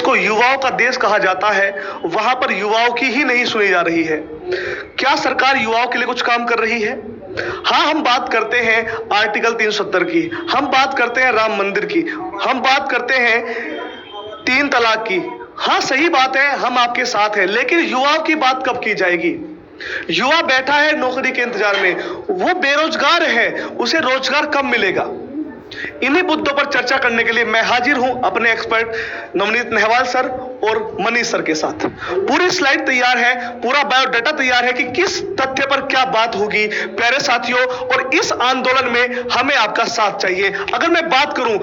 को युवाओं का देश कहा जाता है, वहां पर युवाओं की ही नहीं सुनी जा रही है। क्या सरकार युवाओं के लिए कुछ काम कर रही है? हाँ, हम बात करते हैं आर्टिकल 370 की, हम बात करते हैं राम मंदिर की, हम बात करते हैं 3 तलाक की। हाँ, सही बात है, हम आपके साथ हैं, लेकिन युवाओं की बात कब की जाएगी? युवा बैठा है नौकरी के इंतजार में, वो बेरोजगार है, उसे रोजगार कब मिलेगा? इन्हीं मुद्दों पर चर्चा करने के लिए मैं हाजिर हूं अपने एक्सपर्ट नवनीत नेहवाल सर और मनीष सर के साथ। पूरी स्लाइड तैयार है, पूरा बायोडाटा तैयार है कि किस तथ्य पर क्या बात होगी प्यारे साथियों, और इस आंदोलन में हमें आपका साथ चाहिए। अगर मैं बात करूं,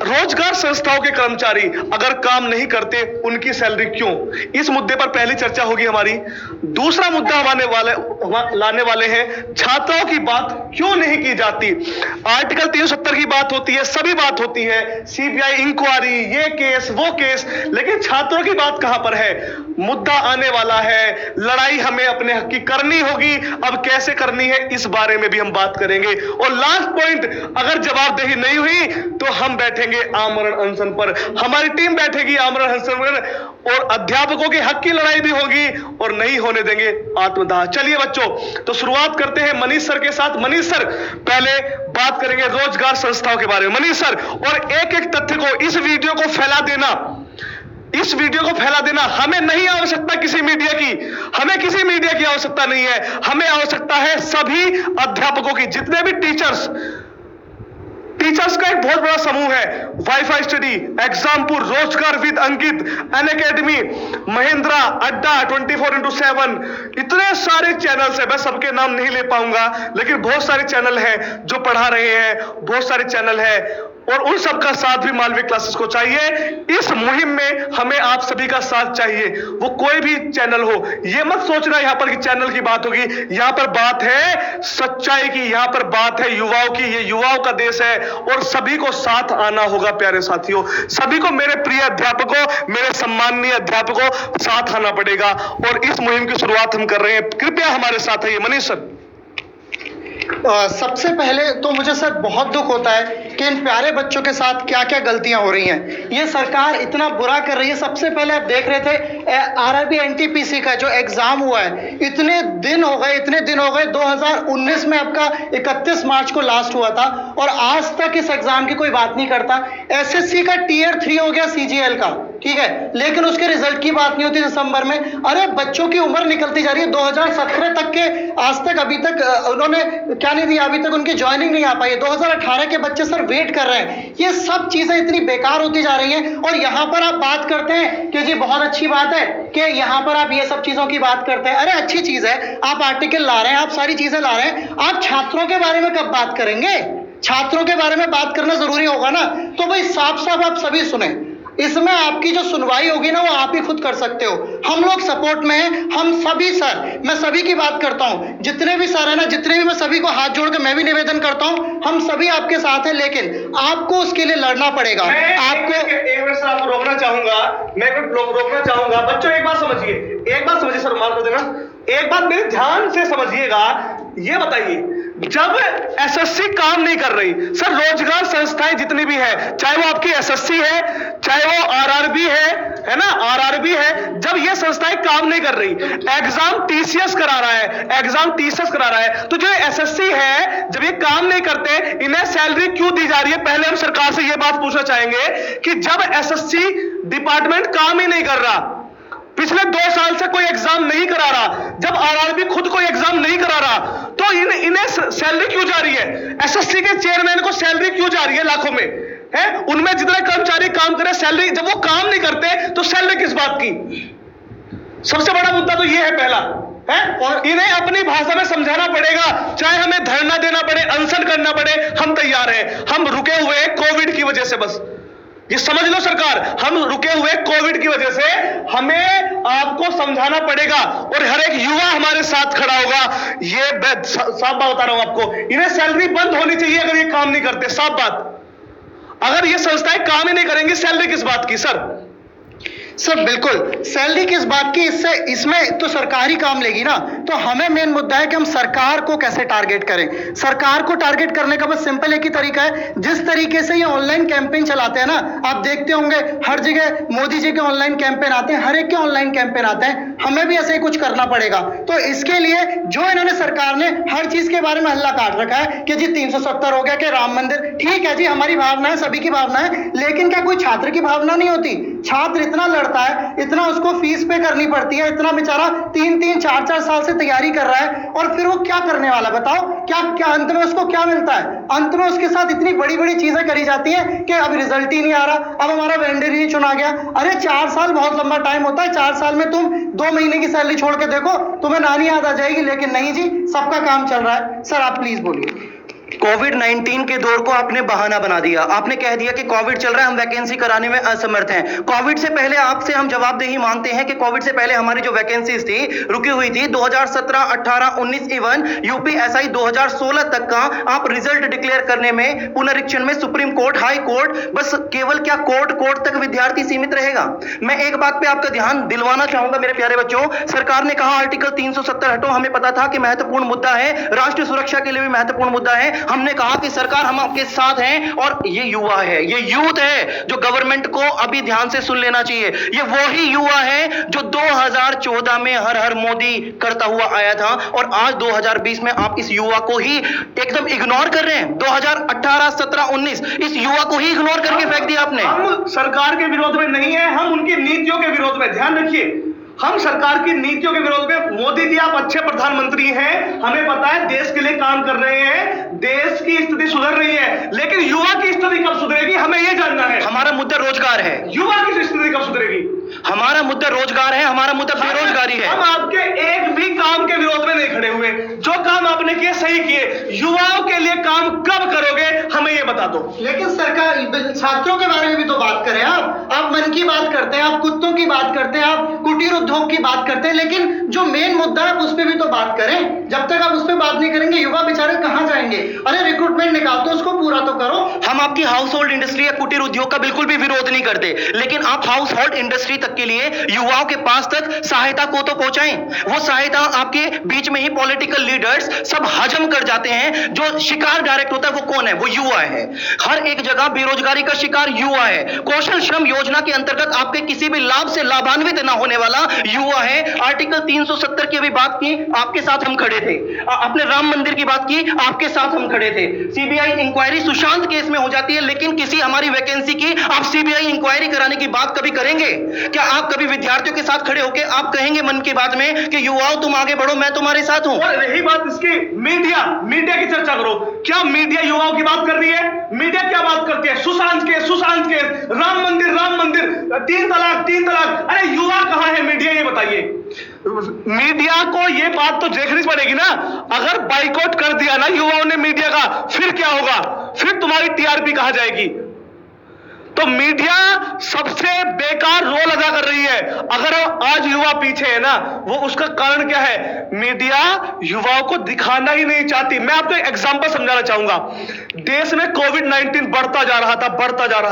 रोजगार संस्थाओं के कर्मचारी अगर काम नहीं करते, उनकी सैलरी क्यों? इस मुद्दे पर पहली चर्चा होगी हमारी। दूसरा मुद्दा लाने वाले हैं, छात्रों की बात क्यों नहीं की जाती? आर्टिकल 370 की बात होती है, सभी बात होती है, सीबीआई इंक्वायरी, ये केस वो केस, लेकिन छात्रों की बात कहां पर है? मुद्दा आने वाला है, लड़ाई हमें अपने हक की करनी होगी। अब कैसे करनी है, इस बारे में भी हम बात करेंगे। और लास्ट पॉइंट, अगर जवाबदेही नहीं हुई तो हम बैठेंगे आमरण अनशन पर, हमारी टीम बैठेगी आमरण अनशन पर, और अध्यापकों के हक की लड़ाई भी होगी और नहीं होने देंगे आत्मदाह। चलिए बच्चों, तो शुरुआत करते हैं मनीष सर के साथ। मनीष सर, पहले बात करेंगे रोजगार संस्थाओं के बारे में। मनीष सर, और एक एक तथ्य को, इस वीडियो को फैला देना, इस वीडियो को फैला देना। हमें नहीं आवश्यकता किसी मीडिया की, हमें किसी मीडिया की आवश्यकता नहीं है, हमें आवश्यकता है सभी अध्यापकों की, जितने भी टीचर्स का एक बहुत बड़ा समूह है, वाईफाई स्टडी, एग्जामपुर, रोजगार विद अंकित, अनअकैडमी, महिंद्रा, अड्डा, 24x7, इतने सारे चैनल्स है, मैं सबके नाम नहीं ले पाऊंगा, लेकिन बहुत सारे चैनल हैं जो पढ़ा रहे हैं, बहुत सारे चैनल हैं, और उन सबका साथ भी मालवीय क्लासेस को चाहिए। इस मुहिम में हमें आप सभी का साथ चाहिए, वो कोई भी चैनल हो। ये मत सोचना यहां पर कि चैनल की बात होगी, यहां पर बात है सच्चाई की, यहां पर बात है युवाओं की, ये युवाओं का देश है, और सभी को साथ आना होगा प्यारे साथियों, सभी को, मेरे प्रिय अध्यापकों, मेरे सम्माननीय अध्यापकों, साथ आना पड़ेगा। और इस मुहिम की शुरुआत हम कर रहे हैं, कृपया हमारे साथ आइए। मनीष सर। सबसे पहले तो मुझे सर बहुत दुख होता है कि इन प्यारे बच्चों के साथ क्या क्या गलतियां हो रही हैं। ये सरकार इतना बुरा कर रही है। सबसे पहले आप देख रहे थे आरआरबी एनटीपीसी का जो एग्जाम हुआ है, इतने दिन हो गए 2019 में आपका 31 मार्च को लास्ट हुआ था, और आज तक इस एग्जाम की कोई बात नहीं करता। एसएससी का टियर 3 हो गया सीजीएल का, ठीक है, लेकिन उसके रिजल्ट की बात नहीं होती दिसंबर में। अरे बच्चों की उम्र निकलती जा रही है, 2017 तक के आज तक अभी तक उन्होंने क्या नहीं दिया, अभी तक उनकी ज्वाइनिंग नहीं आ पाई है। 2018 के बच्चे सर वेट कर रहे हैं। ये सब चीजें इतनी बेकार होती जा रही हैं, और यहाँ पर आप बात करते हैं कि जी बहुत अच्छी बात है कि यहाँ पर आप ये सब चीजों की बात करते हैं। अरे अच्छी चीज है, आप आर्टिकल ला रहे हैं, आप सारी चीजें ला रहे हैं, आप छात्रों के बारे में कब बात करेंगे? छात्रों के बारे में बात करना जरूरी होगा ना। तो भाई साफ साफ आप सभी सुने, इसमें आपकी जो सुनवाई होगी ना, वो आप ही खुद कर सकते हो। हम लोग सपोर्ट में हैं, हम सभी सर, मैं सभी की बात करता हूं, जितने भी सर है ना, जितने भी, मैं सभी को हाथ जोड़ के मैं भी निवेदन करता हूं, हम सभी आपके साथ हैं, लेकिन आपको उसके लिए लड़ना पड़ेगा। आपको एक मिनट सर, आपको रोकना चाहूंगा, मैं रोकना चाहूंगा। बच्चों एक बात समझिए सर, मार कर देना, एक बात मेरे ध्यान से समझिएगा। ये बताइए, जब एसएससी काम नहीं कर रही, सर रोजगार संस्थाएं जितनी भी है, चाहे वो आपकी एसएससी है, चाहे वो आरआरबी है ना, आरआरबी है, जब ये संस्थाएं काम नहीं कर रही, एग्जाम टीसीएस करा रहा है, तो जो एसएससी है, जब ये काम नहीं करते, इन्हें सैलरी क्यों दी जा रही है? पहले हम सरकार से ये बात पूछना चाहेंगे कि जब एसएससी डिपार्टमेंट काम ही नहीं कर रहा, पिछले 2 साल से कोई एग्जाम नहीं करा रहा, जब आरआरबी खुद कोई एग्जाम नहीं करा रहा, तो इन्हें सैलरी क्यों जा रही है? एसएससी के चेयरमैन को सैलरी क्यों जा रही है लाखों में? है उनमें जितने कर्मचारी काम करे, सैलरी, जब वो काम नहीं करते तो सैलरी किस बात की? सबसे बड़ा मुद्दा तो ये है पहला है, और इन्हें अपनी भाषा में समझाना पड़ेगा, चाहे हमें धरना देना पड़े, अनशन करना पड़े, हम तैयार हैं। हम रुके हुए कोविड की वजह से, बस ये समझ लो सरकार, हम रुके हुए कोविड की वजह से, हमें आपको समझाना पड़ेगा, और हर एक युवा हमारे साथ खड़ा होगा। ये साफ बात बता रहा हूं आपको, इन्हें सैलरी बंद होनी चाहिए अगर ये काम नहीं करते, साफ बात। अगर ये संस्थाएं काम ही नहीं करेंगी, सैलरी किस बात की सर? सर बिल्कुल, सैलरी किस बात की, इससे इसमें तो सरकार ही काम लेगी ना। तो हमें मेन मुद्दा है कि हम सरकार को कैसे टारगेट करें। सरकार को टारगेट करने का बस सिंपल एक ही तरीका है, जिस तरीके से ये ऑनलाइन कैंपेन चलाते हैं ना, आप देखते होंगे हर जगह मोदी जी के ऑनलाइन कैंपेन आते हैं, हर एक के ऑनलाइन कैंपेन आते हैं, हमें भी ऐसे ही कुछ करना पड़ेगा। तो इसके लिए जो इन्होंने सरकार ने हर चीज के बारे में हल्ला काट रखा है कि जी 370 हो गया, कि राम मंदिर, ठीक है जी, हमारी भावना है, सभी की भावना है, लेकिन क्या कोई छात्र की भावना नहीं होती? छात्र इतना लड़ता है, इतना उसको फीस पे करनी पड़ती है, इतना बेचारा 3-3, 4-4 साल से तैयारी कर रहा है, और फिर वो क्या करने वाला बताओ? क्या क्या अंत में उसको क्या मिलता है? अंत में उसके साथ इतनी बड़ी बड़ी चीजें करी जाती हैं कि अब रिजल्ट ही नहीं आ रहा, अब हमारा वेंडर ही नहीं चुना गया। अरे 4 साल बहुत लंबा टाइम होता है, 4 साल में तुम 2 महीने की सैलरी छोड़ के देखो, तुम्हें नानी याद आ जाएगी। लेकिन नहीं जी, सबका काम चल रहा है। सर आप प्लीज बोलिए। कोविड-19 के दौर को आपने बहाना बना दिया। आपने कह दिया कि कोविड चल रहा है, हम वैकेंसी कराने में असमर्थ हैं। कोविड से पहले आपसे हम जवाबदेही मांगते हैं कि कोविड से पहले हमारी जो वैकेंसीज थी, रुकी हुई थी 2017, 18, 19, इवन यूपीएसआई 2016 तक का आप रिजल्ट डिक्लेयर करने में, पुनरीक्षण में सुप्रीम कोर्ट, हाई कोर्ट, बस केवल क्या कोर्ट तक विद्यार्थी सीमित रहेगा? मैं एक बात पे आपका ध्यान दिलवाना चाहूंगा मेरे प्यारे बच्चों, सरकार ने कहा आर्टिकल 370 हटो, हमें पता था कि महत्वपूर्ण मुद्दा है, राष्ट्रीय सुरक्षा के लिए भी महत्वपूर्ण मुद्दा है। हमने कहा कि सरकार हम आपके साथ हैं, और ये युवा है, ये यूथ है जो गवर्नमेंट को अभी ध्यान से सुन लेना चाहिए। ये वही युवा है जो 2014 में हर हर मोदी करता हुआ आया था, और आज 2020 में आप इस युवा को ही एकदम इग्नोर कर रहे हैं। 2018, 17, 19 इस युवा को ही इग्नोर करके फेंक दिया आपने। हम सरकार के विरोध में नहीं है, हम उनकी नीतियों के विरोध में, ध्यान रखिए, हम सरकार की नीतियों के विरोध में। मोदी जी आप अच्छे प्रधानमंत्री हैं, हमें पता है देश के लिए काम कर रहे हैं, देश की स्थिति सुधर रही है, लेकिन युवा की स्थिति कब सुधरेगी हमें यह जानना है। हमारा मुद्दा रोजगार है। युवा की स्थिति कब सुधरेगी? हमारा मुद्दा रोजगार है, हमारा मुद्दा बेरोजगारी है। हम आपके एक भी काम के विरोध में नहीं खड़े हुए, जो काम आपने किए सही किए। युवाओं के लिए काम कब करोगे हमें यह बता दो। लेकिन सरकार छात्रों के बारे में भी तो बात करें। आप मन की बात करते हैं, आप कुत्तों की बात करते हैं, आप कुटीर उद्योग की बात करते हैं, लेकिन जो मेन मुद्दा है उस पर भी तो बात करें। जब तक आप उस पर बात नहीं करेंगे युवा बेचारे कहां जाएंगे? अरे रिक्रूटमेंट निकालते, उसको पूरा तो करो। हम आपकी हाउस होल्ड इंडस्ट्री या कुटीर उद्योग का बिल्कुल भी विरोध नहीं करते, लेकिन आप हाउस होल्ड इंडस्ट्री तक के लिए युवाओं के पास तक सहायता को तो पहुंचाएं। वो सहायता आपके बीच में ही पॉलिटिकल लीडर्स सब हजम कर जाते हैं। जो शिकार डायरेक्ट होता है वो कौन है? वो युवा है। हर एक जगह बेरोजगारी का शिकार युवा है। कौशल श्रम योजना के अंतर्गत आपके किसी भी लाभ से लाभान्वित ना होने वाला युवा है। आर्टिकल 370 की अभी बात की, आपके साथ हम खड़े थे। आपने राम मंदिर की बात की, आपके साथ हम खड़े थे। सीबीआई इंक्वायरी सुशांत केस में हो जाती है, लेकिन किसी हमारी वैकेंसी की आप सीबीआई इंक्वायरी कराने की बात कभी करेंगे क्या? आप कभी विद्यार्थियों के साथ खड़े होकर आप कहेंगे मन की बात में कि युवाओं तुम आगे बढ़ो, मैं तुम्हारे साथ हूं? और रही बात इसकी, मीडिया की चर्चा करो। क्या मीडिया युवाओं की बात कर रही है? मीडिया क्या बात करती है? सुशांत केस, राम मंदिर, 3 तलाक। अरे युवा कहां है? मीडिया ये बताइए। मीडिया को ये बात तो देखनी पड़ेगी ना। अगर बाइकआउट कर दिया ना युवाओं ने मीडिया का, फिर क्या होगा? फिर तुम्हारी टीआरपी कहां जाएगी? तो मीडिया सबसे बेकार रोल अदा कर रही है। अगर आज युवा पीछे है ना, वो उसका कारण क्या है? मीडिया युवाओं को दिखाना ही नहीं चाहती। मैं आपको एक एग्जांपल समझाना चाहूंगा। देश में कोविड-19 बढ़ता जा रहा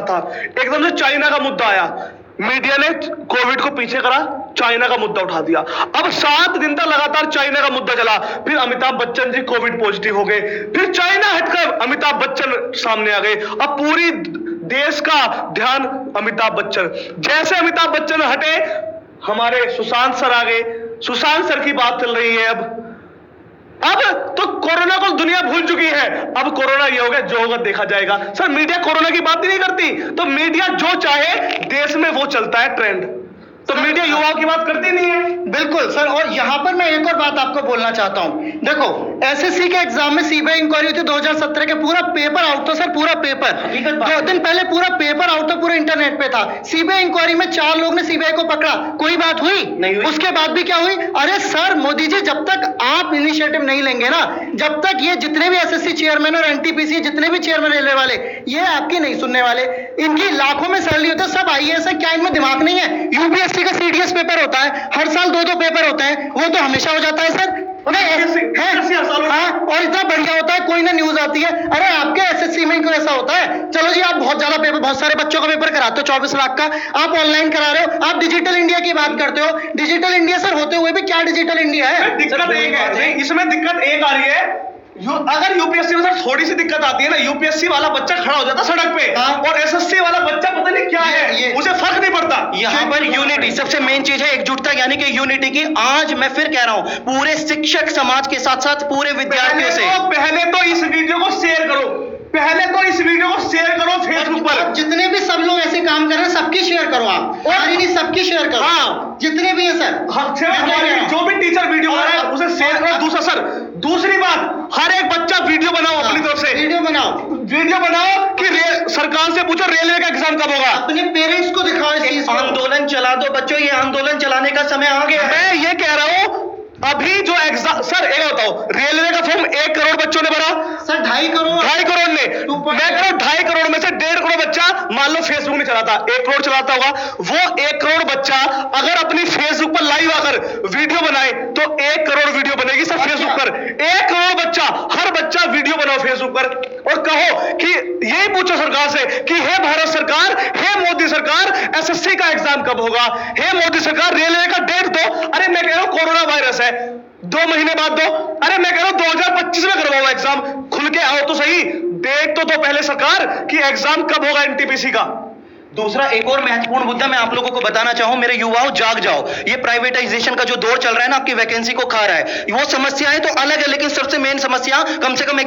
था। एकदम से चाइना का मुद्दा आया, मीडिया ने कोविड को पीछे करा, चाइना का मुद्दा उठा दिया। अब 7 दिन तक लगातार चाइना का मुद्दा चला। फिर अमिताभ बच्चन जी कोविड पॉजिटिव हो गए, फिर चाइना हटकर अमिताभ बच्चन सामने आ गए। अब पूरी देश का ध्यान अमिताभ बच्चन, जैसे अमिताभ बच्चन हटे हमारे सुशांत सर आ गए। सुशांत सर की बात चल रही है। अब तो कोरोना को दुनिया भूल चुकी है। अब कोरोना ये हो गया, जो होगा देखा जाएगा। सर मीडिया कोरोना की बात ही नहीं करती, तो मीडिया जो चाहे देश में वो चलता है ट्रेंड। तो मीडिया युवाओं की बात करती नहीं है। बिल्कुल सर, और यहां पर मैं एक और बात आपको बोलना चाहता हूं। देखो एसएससी के एग्जाम में सीबीआई इंक्वायरी हुई थी 2017 के, पूरा पेपर आउट था सर, पूरा पेपर 2 दिन पहले पूरा पेपर आउट था, पूरे इंटरनेट पे था। सीबीआई इंक्वायरी में 4 लोग ने सीबीआई को पकड़ा, कोई बात हुई नहीं हुई। उसके बाद भी क्या हुई? अरे सर मोदी जी, जब तक आप इनिशिएटिव नहीं लेंगे ना, जब तक ये जितने भी एसएससी चेयरमैन और एनटीपीसी जितने भी चेयरमैन रेलवे वाले, ये आपकी नहीं सुनने वाले। इनकी लाखों में सैलरी होती है, सब आईएएस है, क्या इनमें दिमाग नहीं है? यूपीएससी का सीडीएस पेपर होता है, हर साल 2-2 पेपर होते हैं, वो तो हमेशा हो जाता है सर। हाँ, और इतना बढ़िया होता है, कोई ना न्यूज आती है, अरे आपके एसएससी में क्यों ऐसा होता है? चलो जी, आप बहुत ज्यादा पेपर, बहुत सारे बच्चों का पेपर कराते हो, 24 लाख का आप ऑनलाइन करा रहे हो, आप डिजिटल इंडिया की बात करते हो। डिजिटल इंडिया सर होते हुए भी क्या डिजिटल इंडिया है? दिक्कत एक है, इसमें दिक्कत एक आ रही है, अगर यूपीएससी में सर थोड़ी सी दिक्कत आती है ना, यूपीएससी वाला बच्चा खड़ा हो जाता सड़क पे, हाँ। और एसएससी वाला बच्चा पता नहीं क्या है, उसे फर्क नहीं पड़ता। यहाँ पर यूनिटी सबसे मेन चीज है, एकजुटता, यानी कि यूनिटी की। आज मैं फिर कह रहा हूं, पूरे शिक्षक समाज के साथ साथ पूरे विद्यार्थियों से पहले तो इस वीडियो को शेयर करो, पहले तो इस वीडियो को शेयर करो फेसबुक पर। जितने भी सब लोग ऐसे काम कर रहे हैं सबकी शेयर करो आप, और नहीं सबकी शेयर करो। हाँ, जितने भी हैं सर, जो भी टीचर वीडियो बना रहा है उसे शेयर करो। दूसरा सर, दूसरी बात, हर एक बच्चा वीडियो बनाओ अपनी तरफ से, वीडियो बनाओ कि सरकार से पूछो रेलवे का एग्जाम कब होगा। अपने पेरेंट्स को दिखाओ इस चीज को। आंदोलन चला दो बच्चों, ये आंदोलन चलाने का समय आ गया है। मैं ये कह रहा हूं, अभी जो एग्जाम, सर एक बताओ, रेलवे का फॉर्म 1 करोड़ बच्चों ने भरा सर, 2.5 करोड़ 2.5 करोड़ ने, मैं कह रहा हूं 2.5 करोड़ में से 1.5 करोड़ बच्चा मान लो फेसबुक नहीं चलाता, 1 करोड़ चलाता होगा। वो 1 करोड़ बच्चा अगर अपनी फेसबुक पर लाइव आकर वीडियो बनाए तो 1 करोड़ वीडियो बनेगी सर फेसबुक पर। 1 करोड़ बच्चा, हर बच्चा वीडियो बनाओ फेसबुक पर, और कहो कि यही पूछो सरकार से कि हे भारत सरकार, हे मोदी सरकार, एसएससी का एग्जाम कब होगा? हे मोदी सरकार, रेलवे का डेट दो। अरे मैं कह रहा हूं कोरोना वायरस है, 2 महीने बाद दो। अरे मैं कह रहा हूं 2025 में करवाओ एग्जाम, खुल के आओ तो सही, डेट तो दो पहले सरकार कि एग्जाम कब होगा एनटीपीसी का। दूसरा एक और महत्वपूर्ण मुद्दा मैं आप लोगों को बताना चाहूं, मेरे युवाओं जाग जाओ। ये प्राइवेटाइजेशन का जो दौर चल रहा है ना, आपकी वैकेंसी को खा रहा है। वो समस्याएं तो अलग है, लेकिन सबसे मेन समस्या कम से कम